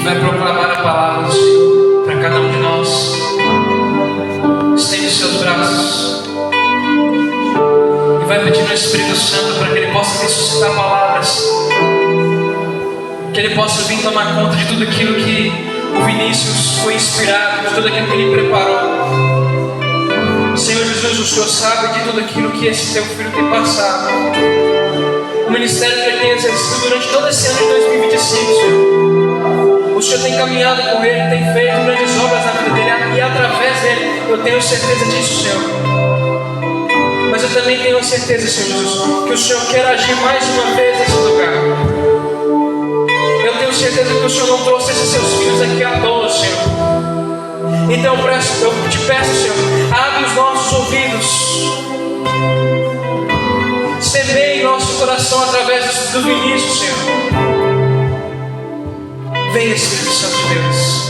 vai proclamar a palavra do Senhor para cada um de nós. Estende os seus braços e vai pedir ao Espírito Santo para que Ele possa ressuscitar palavras, que Ele possa vir tomar conta de tudo aquilo que o Vinícius foi inspirado, de tudo aquilo que Ele preparou. Senhor Jesus, o Senhor sabe de tudo aquilo que esse teu filho tem passado, o ministério que ele tem exercido durante todo esse ano de 2025, Senhor. O Senhor tem caminhado com ele, tem feito grandes obras na vida dele, e através dele eu tenho certeza disso, Senhor. Mas eu também tenho a certeza, Senhor Jesus, que o Senhor quer agir mais uma vez nesse lugar. Eu tenho certeza que o Senhor não trouxe esses seus filhos aqui à toa, Senhor. Então eu te peço, Senhor, abre os nossos ouvidos, semeie em nosso coração através do Vinícius, Senhor. Venha, Espírito Santo de Deus.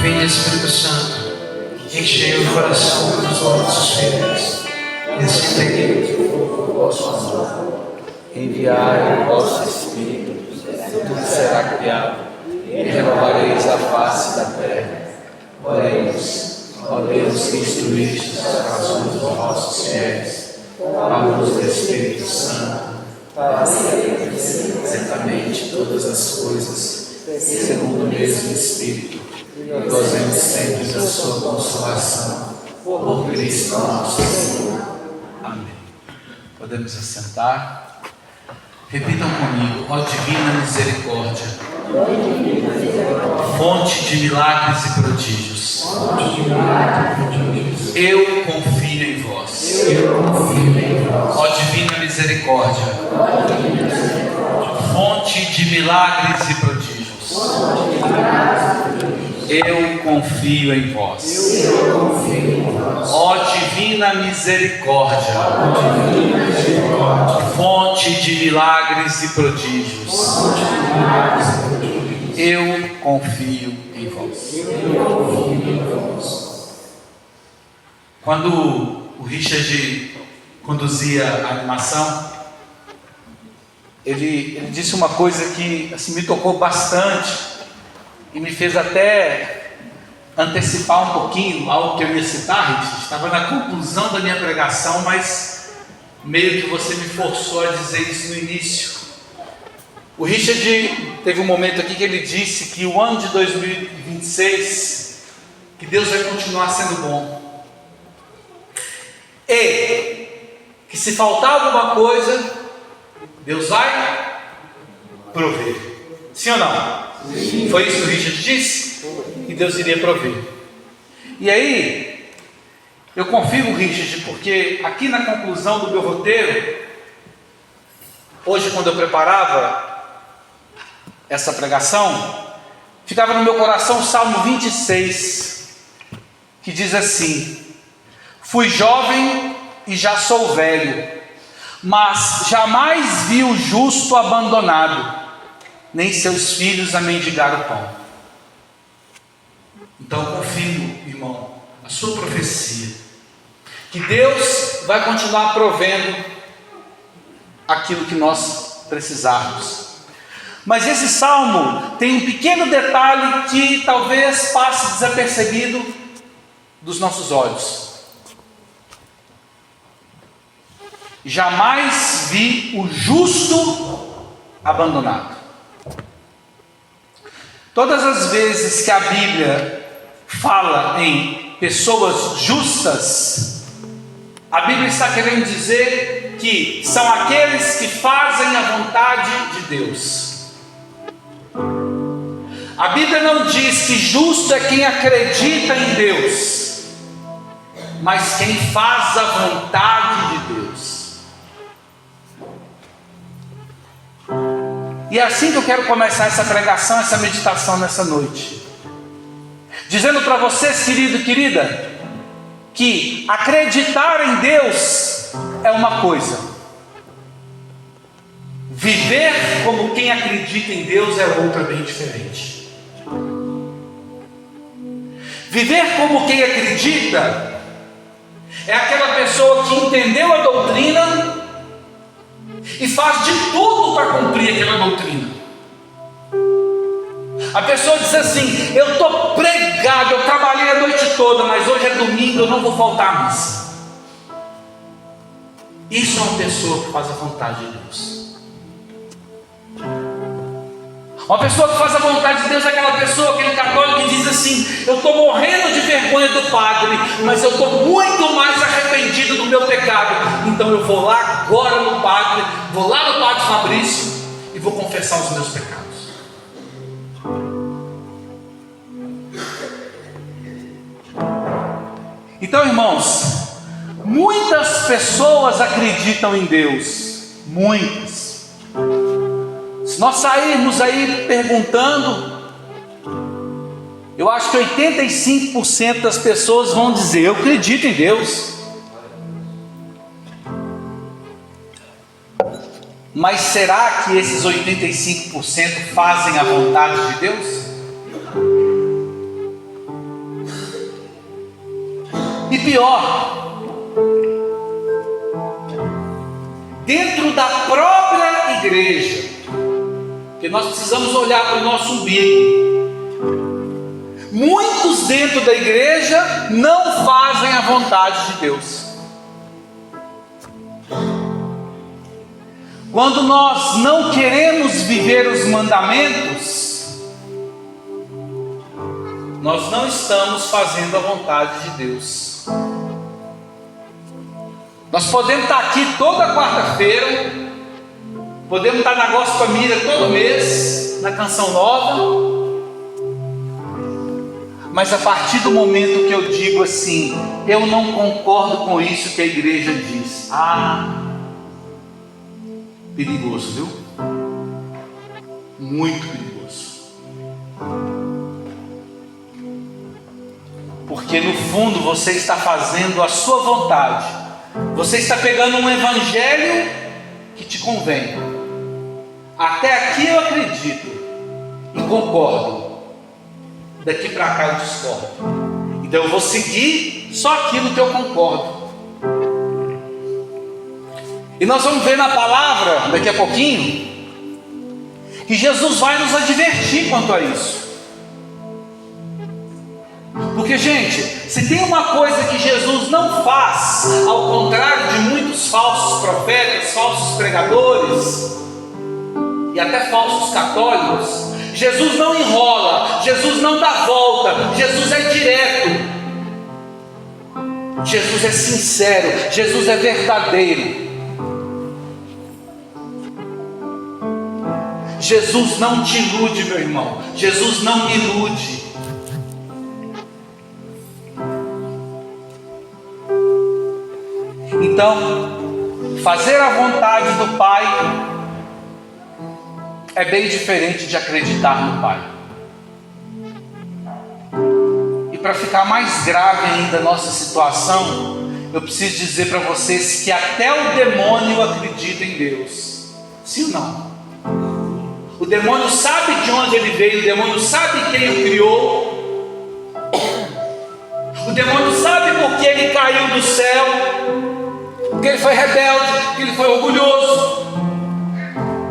Venha, Espírito Santo, enche o coração dos nossos filhos, e assim tem o vosso amor. Enviai o vosso Espírito, tudo será criado, e renovareis a face da terra. Oremos, ó Deus que instruíste os corações dos vossos fiéis, à luz do Espírito Santo, para que certamente todas as coisas, segundo o mesmo Espírito, e gozemos sempre da sua consolação, por Cristo nosso Senhor. Amém. Podemos assentar. Repitam comigo: ó divina misericórdia, fonte de milagres e prodígios, eu confio em vós. Ó divina misericórdia, fonte de milagres e prodígios, eu confio em vós. Ó divina misericórdia, fonte de milagres e prodígios, eu confio em vós. Quando o Richard conduzia a animação, ele disse uma coisa que assim, me tocou bastante e me fez até antecipar um pouquinho algo que eu ia citar, Richard. Estava na conclusão da minha pregação, mas meio que você me forçou a dizer isso no início. O Richard teve um momento aqui que ele disse que o ano de 2026, que Deus vai continuar sendo bom, e que se faltar alguma coisa, Deus vai prover. Sim ou não? Sim. Foi isso que o Richard disse? Que Deus iria prover. E aí, eu confirmo, Richard, porque aqui na conclusão do meu roteiro, hoje quando eu preparava essa pregação, ficava no meu coração o Salmo 26, que diz assim: fui jovem e já sou velho, mas jamais vi o justo abandonado, nem seus filhos a mendigar o pão. Então eu confirmo, irmão, a sua profecia, que Deus vai continuar provendo aquilo que nós precisarmos. Mas esse salmo tem um pequeno detalhe que talvez passe desapercebido dos nossos olhos. Jamais vi o justo abandonado. Todas as vezes que a Bíblia fala em pessoas justas, a Bíblia está querendo dizer que são aqueles que fazem a vontade de Deus. A Bíblia não diz que justo é quem acredita em Deus, mas quem faz a vontade de Deus. E é assim que eu quero começar essa pregação, essa meditação nessa noite, dizendo para vocês, querido e querida, que acreditar em Deus é uma coisa, viver como quem acredita em Deus é outra, bem diferente. Viver como quem acredita é aquela pessoa que entendeu a doutrina e faz de tudo para cumprir aquela doutrina. A pessoa diz assim: eu estou pregado, eu trabalhei a noite toda, mas hoje é domingo, eu não vou faltar à missa. Isso é uma pessoa que faz a vontade de Deus. Uma pessoa que faz a vontade de Deus é aquela pessoa, aquele católico que diz assim: eu estou morrendo de vergonha do padre, mas eu estou muito mais arrependido do meu pecado, então eu vou lá agora no padre, vou lá no padre Fabrício e vou confessar os meus pecados. Então, irmãos, muitas pessoas acreditam em Deus, muitas. Se nós sairmos aí perguntando, eu acho que 85% das pessoas vão dizer: eu acredito em Deus. Mas será que esses 85% fazem a vontade de Deus? E pior, dentro da própria igreja, porque nós precisamos olhar para o nosso umbigo, muitos dentro da igreja não fazem a vontade de Deus. Quando nós não queremos viver os mandamentos, nós não estamos fazendo a vontade de Deus. Nós podemos estar aqui toda quarta-feira, podemos estar na Gospel Mira todo mês, na Canção Nova, mas a partir do momento que eu digo assim: eu não concordo com isso que a igreja diz, perigoso, viu? Muito perigoso. Porque no fundo você está fazendo a sua vontade. Você está pegando um evangelho que te convém. Até aqui eu acredito e concordo. Daqui para cá eu discordo. Então eu vou seguir só aquilo que eu concordo. E nós vamos ver na palavra, daqui a pouquinho, que Jesus vai nos advertir quanto a isso. Porque, gente, se tem uma coisa que Jesus não faz, ao contrário de muitos falsos profetas, falsos pregadores e até falsos católicos, Jesus não enrola, Jesus não dá volta, Jesus é direto, Jesus é sincero, Jesus é verdadeiro. Jesus não te ilude, meu irmão. Jesus não me ilude. Então, fazer a vontade do Pai é bem diferente de acreditar no Pai. E para ficar mais grave ainda a nossa situação, eu preciso dizer para vocês que até o demônio acredita em Deus. Sim ou não? O demônio sabe de onde ele veio, o demônio sabe quem o criou, o demônio sabe por que ele caiu do céu, porque ele foi rebelde, porque ele foi orgulhoso,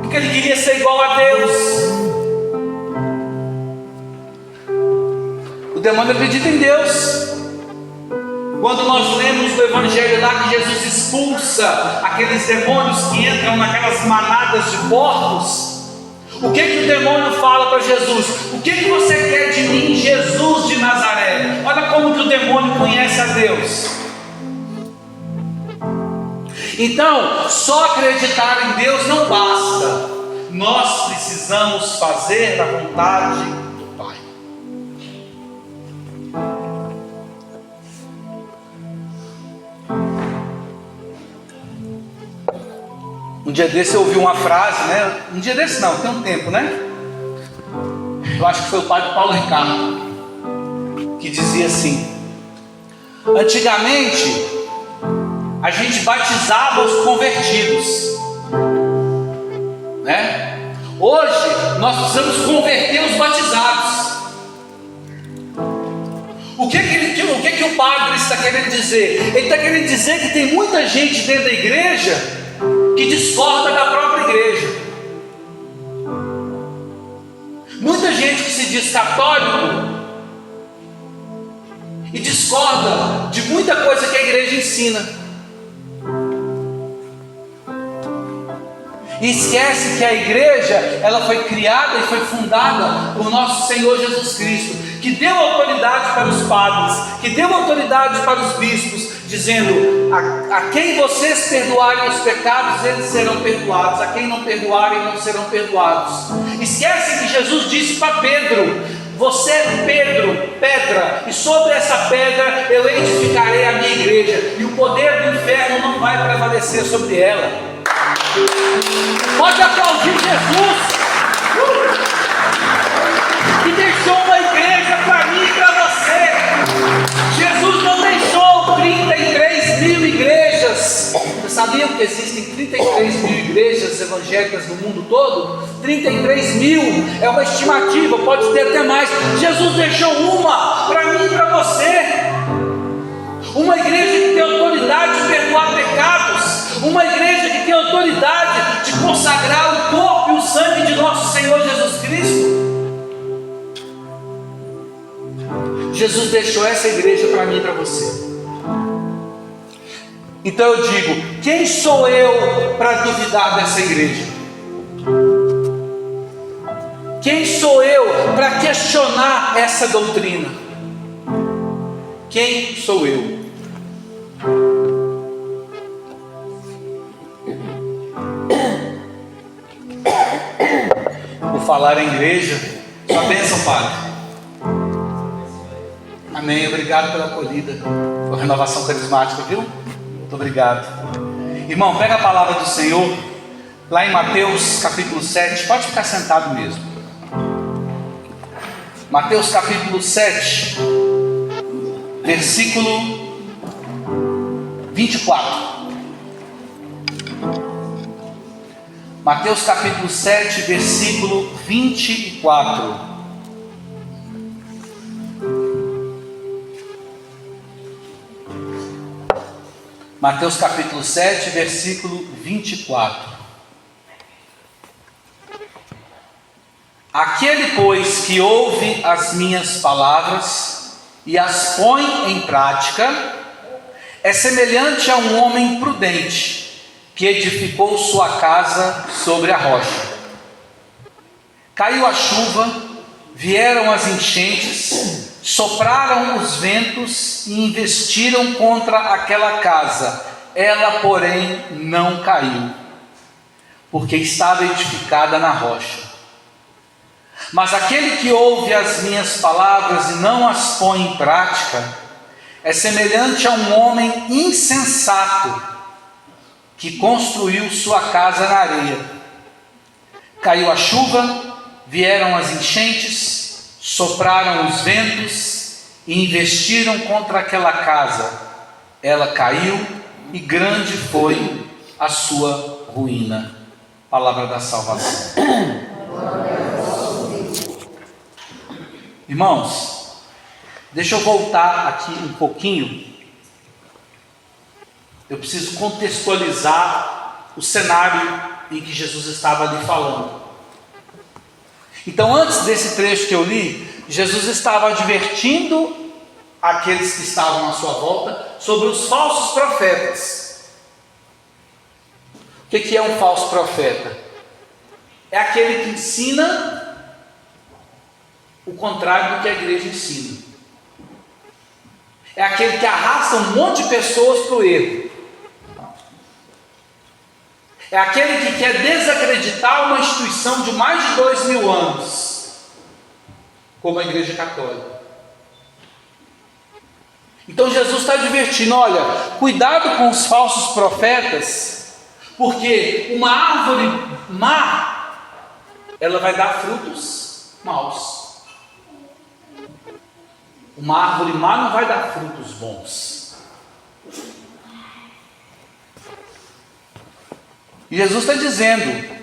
porque ele queria ser igual a Deus. O demônio acredita em Deus. Quando nós lemos no Evangelho lá que Jesus expulsa aqueles demônios que entram naquelas manadas de porcos, o que o demônio fala para Jesus? O que você quer de mim, Jesus de Nazaré? Olha como que o demônio conhece a Deus. Então, só acreditar em Deus não basta. Nós precisamos fazer a vontade do Pai. dia desse eu ouvi uma frase, né? Um dia desse não, tem um tempo, né? Eu acho que foi o padre Paulo Ricardo que dizia assim: antigamente a gente batizava os convertidos, né? Hoje nós precisamos converter os batizados. O que o padre está querendo dizer? Ele está querendo dizer que tem muita gente dentro da igreja que discorda da própria igreja. Muita gente que se diz católico e discorda de muita coisa que a igreja ensina. E esquece que a igreja, ela foi criada e foi fundada por nosso Senhor Jesus Cristo, que deu autoridade para os padres, que deu autoridade para os bispos, dizendo: a quem vocês perdoarem os pecados, eles serão perdoados, a quem não perdoarem, não serão perdoados. Esquece que Jesus disse para Pedro: você é Pedro, pedra, e sobre essa pedra eu edificarei a minha igreja, e o poder do inferno não vai prevalecer sobre ela. Pode aplaudir Jesus, que deixou uma igreja para mim e para você. Jesus não deixou 33 mil igrejas. Vocês sabiam que existem 33 mil igrejas evangélicas no mundo todo? 33 mil é uma estimativa, pode ter até mais. Jesus deixou uma para mim e para você. Uma igreja que tem autoridade de perdoar pecados, uma igreja que tem autoridade de consagrar o corpo e o sangue de nosso Senhor Jesus Cristo. Jesus deixou essa igreja para mim e para você. Então eu digo: quem sou eu para duvidar dessa igreja? Quem sou eu para questionar essa doutrina? Quem sou eu? Por falar em igreja, sua bênção, Padre. Amém, obrigado pela acolhida, pela renovação carismática, viu? Muito obrigado. Irmão, pega a palavra do Senhor lá em Mateus capítulo 7, pode ficar sentado mesmo. Mateus capítulo 7, versículo 24. Mateus capítulo 7, versículo 24. Mateus capítulo 7, versículo 24. Aquele, pois, que ouve as minhas palavras e as põe em prática, é semelhante a um homem prudente, que edificou sua casa sobre a rocha. Caiu a chuva, vieram as enchentes, sopraram os ventos e investiram contra aquela casa. Ela, porém, não caiu, porque estava edificada na rocha. Mas aquele que ouve as minhas palavras e não as põe em prática, é semelhante a um homem insensato, que construiu sua casa na areia. Caiu a chuva, vieram as enchentes, sopraram os ventos e investiram contra aquela casa. Ela caiu e grande foi a sua ruína. Palavra da salvação. Irmãos, deixa eu voltar aqui um pouquinho. Eu preciso contextualizar o cenário em que Jesus estava ali falando. Então, antes desse trecho que eu li, Jesus estava advertindo aqueles que estavam à sua volta sobre os falsos profetas. O que é um falso profeta? É aquele que ensina o contrário do que a igreja ensina. É aquele que arrasta um monte de pessoas para o erro. É aquele que quer desacreditar uma instituição de mais de 2000 anos, como a Igreja Católica. Então Jesus está advertindo: olha, cuidado com os falsos profetas, Porque uma árvore má, ela vai dar frutos maus. Uma árvore má não vai dar frutos bons. E Jesus está dizendo: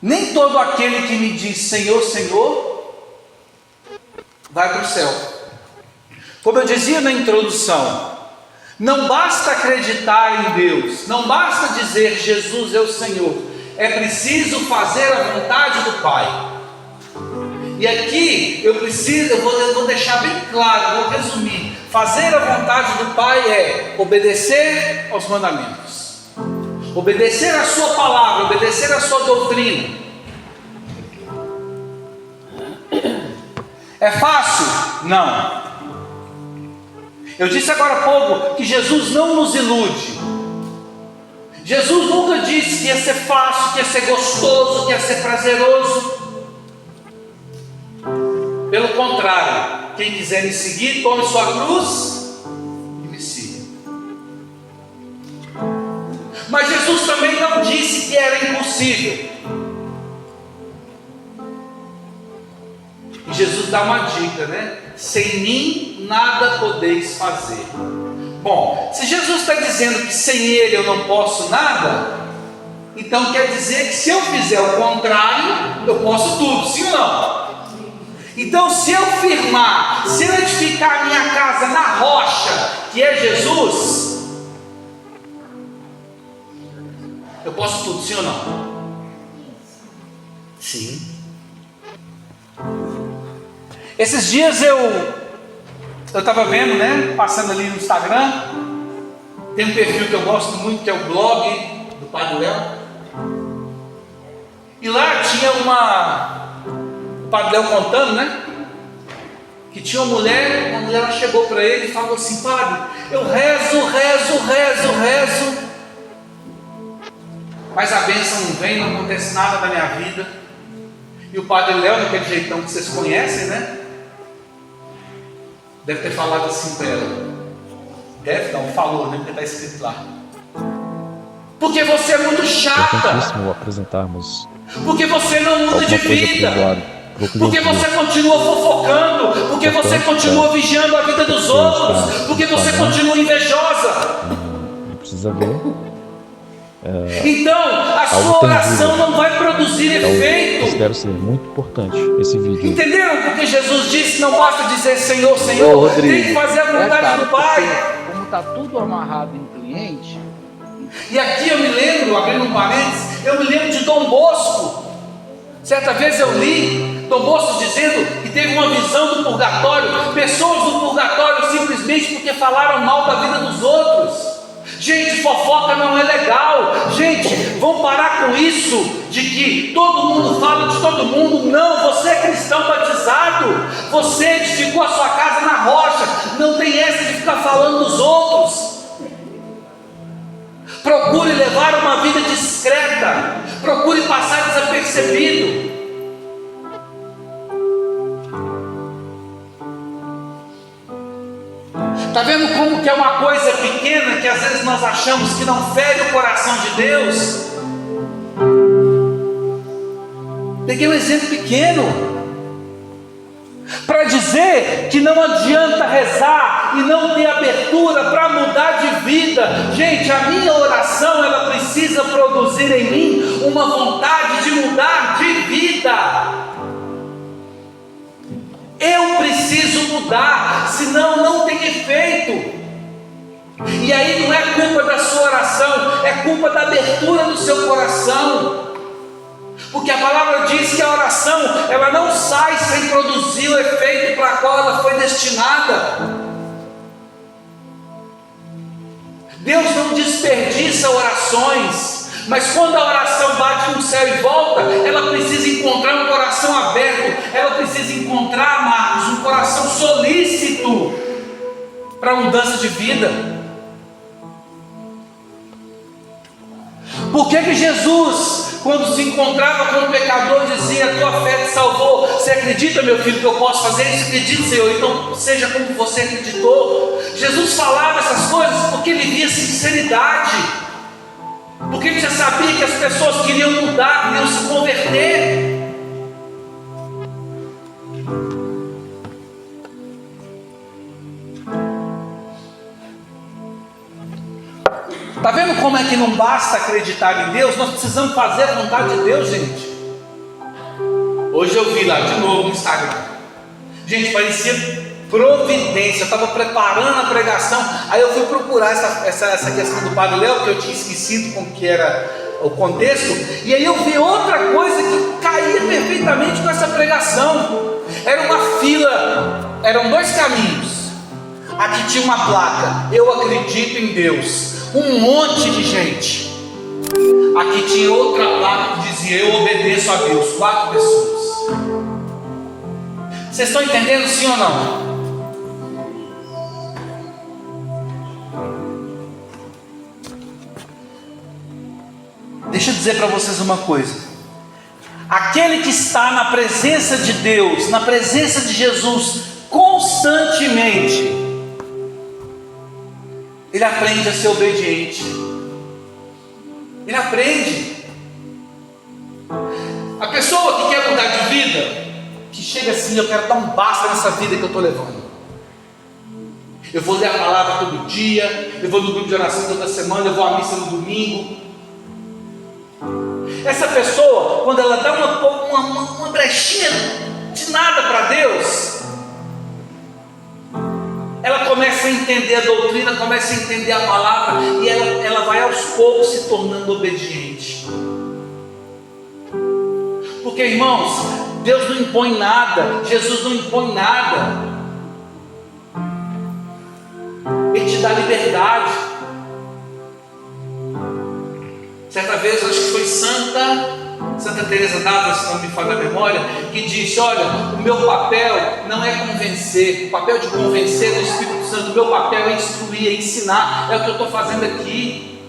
nem todo aquele que me diz Senhor, Senhor, vai para o céu. Como eu dizia na introdução, não basta acreditar em Deus, não basta dizer Jesus é o Senhor, é preciso fazer a vontade do Pai. E aqui eu vou deixar bem claro, vou resumir: fazer a vontade do Pai é obedecer aos mandamentos, obedecer a sua palavra, obedecer a sua doutrina. É fácil? Não. Eu disse agora há pouco que Jesus não nos ilude. Jesus nunca disse que ia ser fácil, que ia ser gostoso, que ia ser prazeroso. Pelo contrário, quem quiser me seguir, tome sua cruz e me siga. Mas Jesus também não disse que era impossível. E Jesus dá uma dica, né? Sem mim nada podeis fazer. Bom, se Jesus está dizendo que sem Ele eu não posso nada, então quer dizer que se eu fizer o contrário, eu posso tudo, sim ou não? Então, se eu firmar, se eu edificar a minha casa na rocha, que é Jesus, eu posso tudo, sim ou não? Sim. Esses dias eu estava vendo, né, passando ali no Instagram, tem um perfil que eu gosto muito, que é o blog do Padre Léo, e lá tinha o Padre Léo contando, né, que tinha uma mulher ela chegou para ele e falou assim: Padre, eu rezo, mas a bênção não vem, não acontece nada na minha vida. E o Padre Léo, naquele jeitão que vocês conhecem, né, deve ter falado assim para ela. Deve não, falou, né? Porque está escrito lá. Porque você é muito chata. É importantíssimo apresentarmos. Porque você não muda de vida. Porque você continua fofocando. Porque você continua vigiando a vida dos outros. Porque você continua invejosa. Não precisa ver. Então, a sua oração não vai produzir efeito. Considero ser muito importante esse vídeo. Entenderam? Porque Jesus disse: não basta dizer Senhor, Senhor, Rodrigo, tem que fazer a vontade do Pai. Como está tudo amarrado em cliente. E aqui eu me lembro, abrindo um parênteses, eu me lembro de Dom Bosco. Certa vez eu li Dom Bosco dizendo que teve uma visão do purgatório, pessoas do purgatório simplesmente porque falaram mal da vida dos outros. Gente, fofoca não é legal. Gente, vamos parar com isso de que todo mundo fala de todo mundo. Não, você é cristão batizado, você edificou a sua casa na rocha. Não tem essa de ficar falando dos outros. Procure levar uma vida discreta, procure passar desapercebido. Está vendo como que é uma coisa pequena que às vezes nós achamos que não fere o coração de Deus? Peguei um exemplo pequeno para dizer que não adianta rezar e não ter abertura para mudar de vida. Gente, a minha oração ela precisa produzir em mim uma vontade de mudar de vida. Eu preciso mudar, senão não tem efeito. E aí não é culpa da sua oração, é culpa da abertura do seu coração. Porque a palavra diz que a oração, ela não sai sem produzir o efeito para qual ela foi destinada. Deus não desperdiça orações. Mas quando a oração bate no céu e volta, ela precisa encontrar um coração aberto, ela precisa encontrar, Marcos, um coração solícito para a mudança de vida. Por que Jesus, quando se encontrava com o pecador, dizia: tua fé te salvou? Você acredita, meu filho, que eu posso fazer isso? Acredite, Senhor, então seja como você acreditou. Jesus falava essas coisas porque ele via sinceridade. Porque ele já sabia que as pessoas queriam mudar, queriam se converter. Está vendo como é que não basta acreditar em Deus? Nós precisamos fazer a vontade de Deus, gente. Hoje eu vi lá de novo no Instagram. Gente, parecia providência. Eu estava preparando a pregação. Aí eu fui procurar essa questão do Padre Léo, que eu tinha esquecido como que era o contexto. E aí eu vi outra coisa que caía perfeitamente com essa pregação. Era uma fila, eram dois caminhos. Aqui tinha uma placa: eu acredito em Deus. Um monte de gente. Aqui tinha outra placa que dizia: eu obedeço a Deus. 4 pessoas. Vocês estão entendendo, sim ou não? Deixa eu dizer para vocês uma coisa. Aquele que está na presença de Deus, na presença de Jesus, constantemente, ele aprende a ser obediente. Ele aprende. A pessoa que quer mudar de vida, que chega assim: eu quero dar um basta nessa vida que eu estou levando. Eu vou ler a palavra todo dia, eu vou no grupo de oração toda semana, eu vou à missa no domingo. Essa pessoa, quando ela dá uma brechinha de nada para Deus, ela começa a entender a doutrina, começa a entender a palavra, e ela vai aos poucos se tornando obediente. Porque, irmãos, Deus não impõe nada, Jesus não impõe nada. Ele te dá liberdade. Certa vez, acho que foi Santa Teresa d'Ávila, se não me falha a memória, que disse: olha, o meu papel não é convencer, o papel de convencer do Espírito Santo, o meu papel é instruir, é ensinar, é o que eu estou fazendo aqui.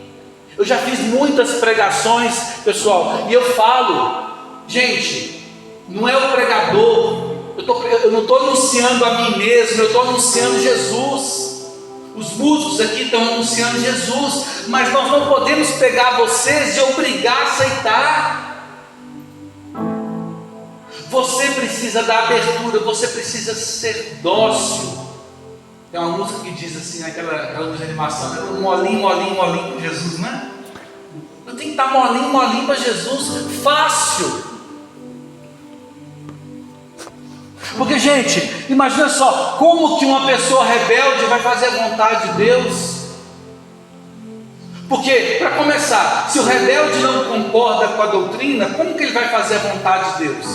Eu já fiz muitas pregações, pessoal, e eu falo, gente, não é o pregador, eu não estou anunciando a mim mesmo, eu estou anunciando Jesus. Os músicos aqui estão anunciando Jesus, mas nós não podemos pegar vocês e obrigar a aceitar. Você precisa dar abertura, você precisa ser dócil. Tem uma música que diz assim, aquela música de animação, né? Molinho, molinho, molinho com Jesus, né? Eu tenho que estar molinho, molinho para Jesus, fácil. Porque, gente, imagina só, como que uma pessoa rebelde vai fazer a vontade de Deus? Porque, para começar, se o rebelde não concorda com a doutrina, como que ele vai fazer a vontade de Deus?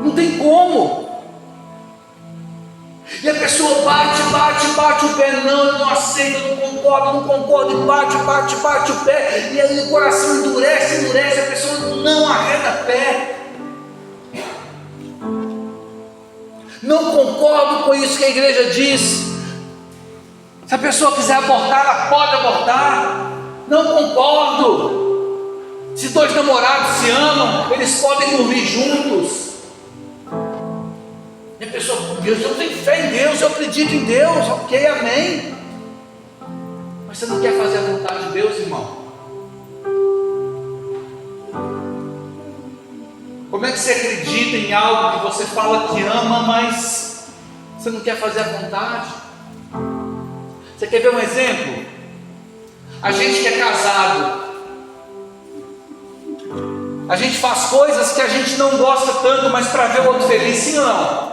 Não tem como. E a pessoa bate o pé: não, eu não aceito, eu não concordo, e bate o pé, e aí o coração endurece, a pessoa não arreda pé. Não concordo com isso que a igreja diz. Se a pessoa quiser abortar, ela pode abortar. Não concordo. Se 2 namorados se amam, eles podem dormir juntos. E a pessoa: Deus, eu tenho fé em Deus, eu acredito em Deus, ok, amém. Mas você não quer fazer a vontade de Deus, irmão? Como é que você acredita em algo que você fala que ama, mas você não quer fazer a vontade? Você quer ver um exemplo? A gente que é casado, a gente faz coisas que a gente não gosta tanto, mas para ver o outro feliz, sim ou não?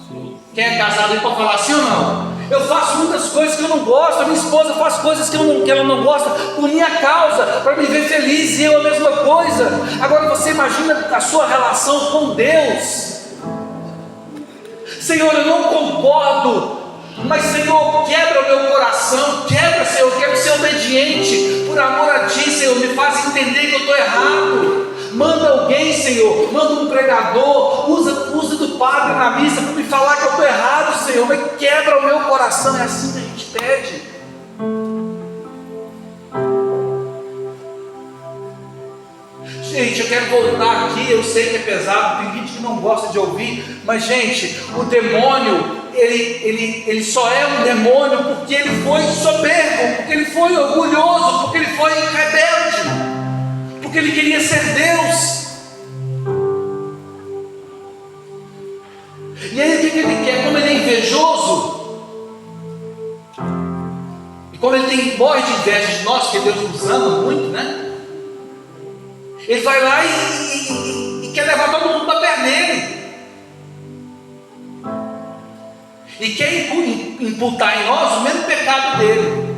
Sim. Quem é casado aí pode falar sim ou não? Eu faço muitas coisas que eu não gosto, a minha esposa faz coisas que ela não gosta por minha causa, para me ver feliz, e eu a mesma coisa. Agora você imagina a sua relação com Deus. Senhor, eu não concordo, mas Senhor, quebra o meu coração, quebra, Senhor, eu quero ser obediente, por amor a Ti, Senhor, me faz entender que eu estou errado. Manda alguém, Senhor, manda um pregador, usa do padre na missa para me falar que eu estou errado, Senhor, mas quebra o meu coração. É assim que a gente pede. Gente, eu quero voltar aqui, eu sei que é pesado, tem gente que não gosta de ouvir, mas gente, o demônio ele só é um demônio porque ele foi soberbo, porque ele foi orgulhoso, porque ele foi rebelde, porque ele queria ser Deus. E aí o que ele quer? Como ele é invejoso, e como ele morre de inveja de nós, porque Deus nos ama muito, né? Ele vai lá e quer levar todo mundo para perto dele. E quer imputar em nós o mesmo pecado dele.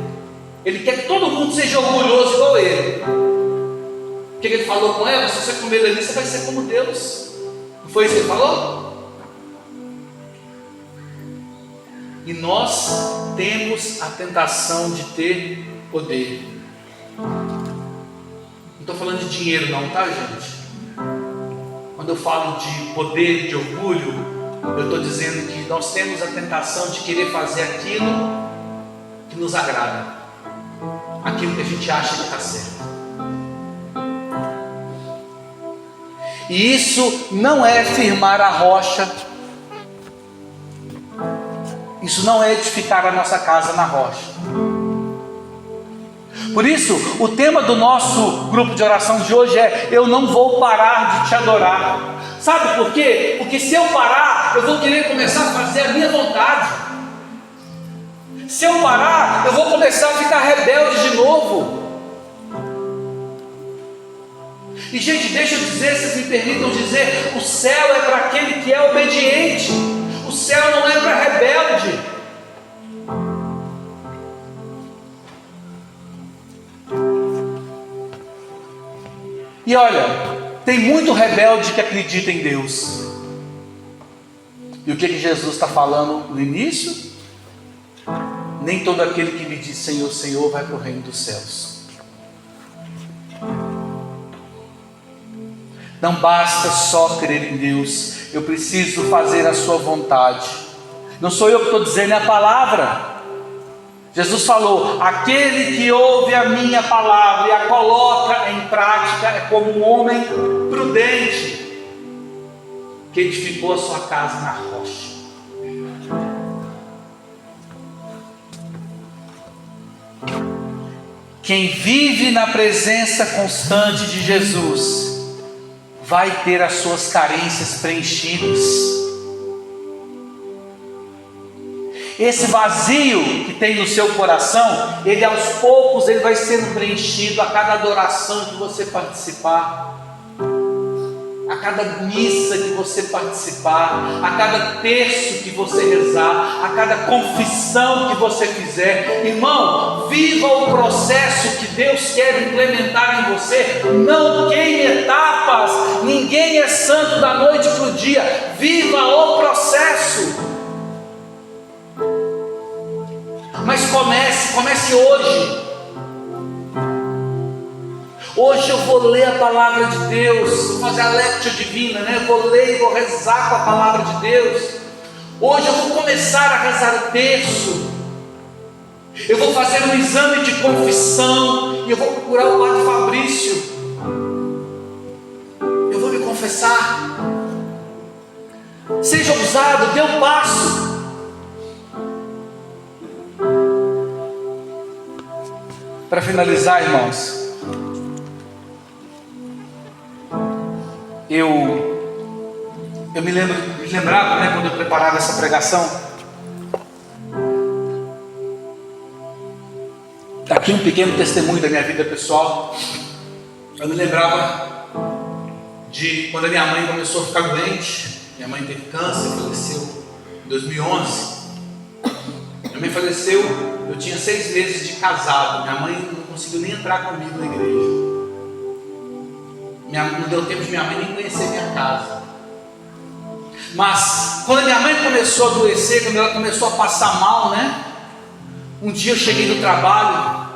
Ele quer que todo mundo seja orgulhoso igual ele. O que ele falou com ela? Se você comer dali, você vai ser como Deus. Não foi isso que ele falou? E nós temos a tentação de ter poder. Não estou falando de dinheiro não, tá, gente? Quando eu falo de poder, de orgulho, eu estou dizendo que nós temos a tentação de querer fazer aquilo que nos agrada, aquilo que a gente acha que está certo. E isso não é firmar a rocha, isso não é edificar a nossa casa na rocha. Por isso, o tema do nosso grupo de oração de hoje é: eu não vou parar de te adorar. Sabe por quê? Porque se eu parar, eu vou querer começar a fazer a minha vontade. Se eu parar, eu vou começar a ficar rebelde de novo. E gente, deixa eu dizer, se me permitam dizer, o céu é para aquele que é obediente. O céu não é para rebelde. E olha, tem muito rebelde que acredita em Deus. E o que Jesus está falando no início? Nem todo aquele que me diz Senhor, Senhor vai para o reino dos céus. Não basta só crer em Deus, eu preciso fazer a sua vontade. Não sou eu que estou dizendo, é a palavra. Jesus falou: aquele que ouve a minha palavra e a coloca em prática é como um homem prudente que edificou a sua casa na rocha. Quem vive na presença constante de Jesus vai ter as suas carências preenchidas. Esse vazio que tem no seu coração, ele aos poucos ele vai sendo preenchido a cada adoração que você participar, a cada missa que você participar, a cada terço que você rezar, a cada confissão que você fizer. Irmão, viva o processo que Deus quer implementar em você. Não queime etapas. Ninguém é santo da noite para o dia. Viva o processo. Mas comece hoje. Hoje eu vou ler a palavra de Deus, vou fazer a lectio divina, né? Eu vou ler e vou rezar com a palavra de Deus. Hoje eu vou começar a rezar o terço. Eu vou fazer um exame de confissão e eu vou procurar o Padre Fabrício. Eu vou me confessar. Seja ousado, dê um passo. Para finalizar, irmãos, eu me lembrava, né, quando eu preparava essa pregação, aqui um pequeno testemunho da minha vida pessoal. Eu me lembrava de quando a minha mãe começou a ficar doente. Minha mãe teve câncer, faleceu em 2011. Minha mãe faleceu, eu tinha 6 meses de casado. Minha mãe não conseguiu nem entrar comigo na igreja. Não deu tempo de minha mãe nem conhecer minha casa. Mas quando a minha mãe começou a adoecer, quando ela começou a passar mal, né? Um dia eu cheguei do trabalho,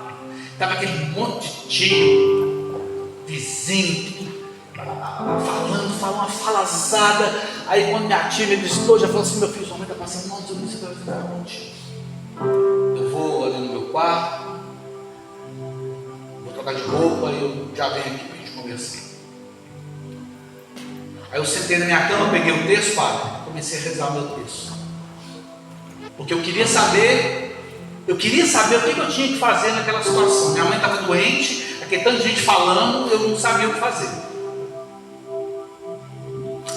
estava aquele monte de tio, vizinho, falando uma falazada. Aí quando minha tia me visitou, já falou assim: meu filho, sua mãe está passando mal, você vai ficar onde? Eu vou ali no meu quarto, vou trocar de roupa e eu já venho aqui para a gente conversar. Aí eu sentei na minha cama, peguei o texto, padre, comecei a rezar o meu texto. Porque eu queria saber o que eu tinha que fazer naquela situação. Minha mãe estava doente, aquele tanto de gente falando, eu não sabia o que fazer.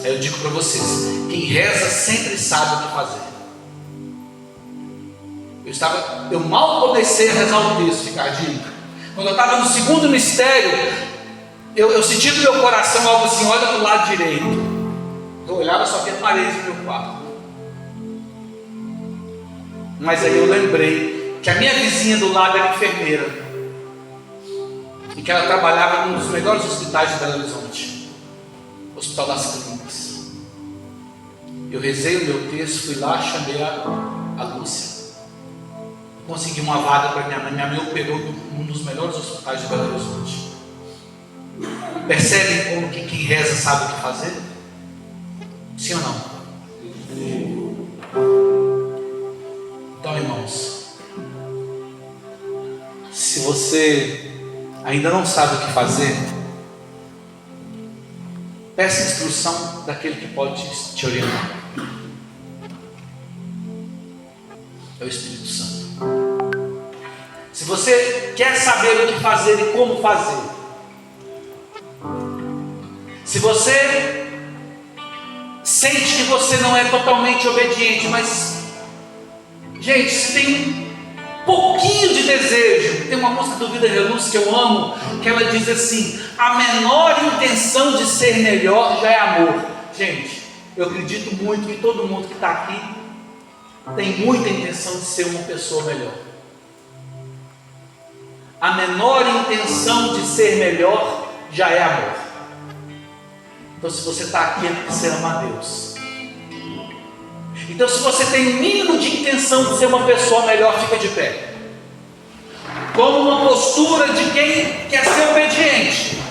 Aí eu digo para vocês, quem reza sempre sabe o que fazer. Eu mal comecei a rezar o texto, Ricardinho. Quando eu estava no segundo mistério, eu senti no meu coração algo assim: olha do lado direito. Eu olhava, só tinha parede no meu quarto. Mas aí eu lembrei que a minha vizinha do lado era enfermeira e que ela trabalhava em um dos melhores hospitais de Belo Horizonte, Hospital das Clínicas. Eu rezei o meu texto, fui lá, chamei a Lúcia, consegui uma vaga para minha mãe. Minha mãe operou num dos melhores hospitais de Belo Horizonte. Percebem como que quem reza sabe o que fazer? Sim ou não? Então, irmãos, se você ainda não sabe o que fazer, peça instrução daquele que pode te orientar. É o Espírito Santo. Se você quer saber o que fazer e como fazer, se você sente que você não é totalmente obediente, mas, gente, se tem um pouquinho de desejo, tem uma música do Vida Reluz que eu amo, que ela diz assim: a menor intenção de ser melhor já é amor. Gente, eu acredito muito que todo mundo que está aqui tem muita intenção de ser uma pessoa melhor. A menor intenção de ser melhor já é amor. Então, se você está aqui, é porque você ama a Deus. Então, se você tem o mínimo de intenção de ser uma pessoa melhor, fica de pé, como uma postura de quem quer ser obediente.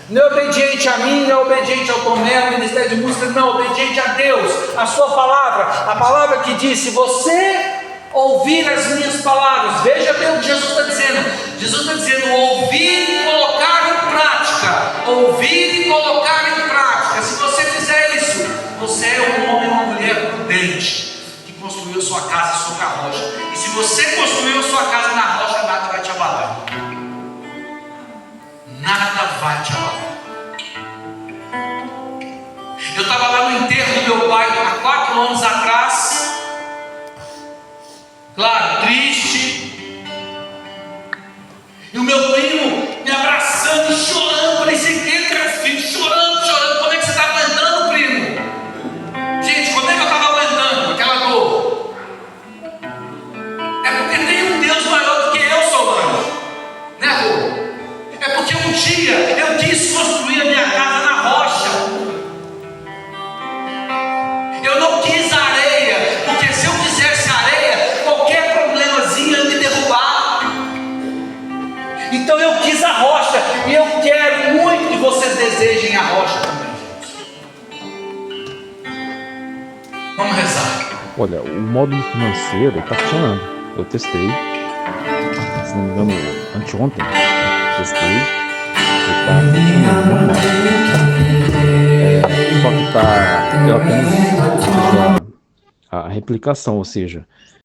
Não é obediente a mim, não é obediente ao Tomé, ao Ministério de Música, não, obediente a Deus, a sua palavra, a palavra que diz: se você ouvir as minhas palavras, veja bem o que Jesus está dizendo. Jesus está dizendo: ouvir e colocar em prática. Ouvir e colocar em prática. Se você fizer isso, você é um homem ou uma mulher prudente, que construiu sua casa sobre a rocha. E se você construiu sua casa na rocha, nada vai te abalar. Nada vai te abalar. Eu estava lá no enterro do meu pai há 4 anos atrás. Claro, triste. E o meu primo me abraçando, chorando. Parecia que ele era filho, chorando, chorando. Como é que você está aguentando, primo? Gente, como é que eu estava aguentando aquela dor? É porque tem um Deus maior do que eu, Solange. Né, Rô? É porque um dia eu quis construir a minha casa na rocha. Eu não quis areia, porque se eu quisesse areia, qualquer problemazinho ia me derrubar. Então eu quis a rocha, e eu quero muito que vocês desejem a rocha também, gente. Vamos rezar. Olha, o módulo financeiro está funcionando. Eu testei, se não me engano, anteontem. Testei. E tá funcionando normal. Só que eu apenas fiz a replicação, ou seja,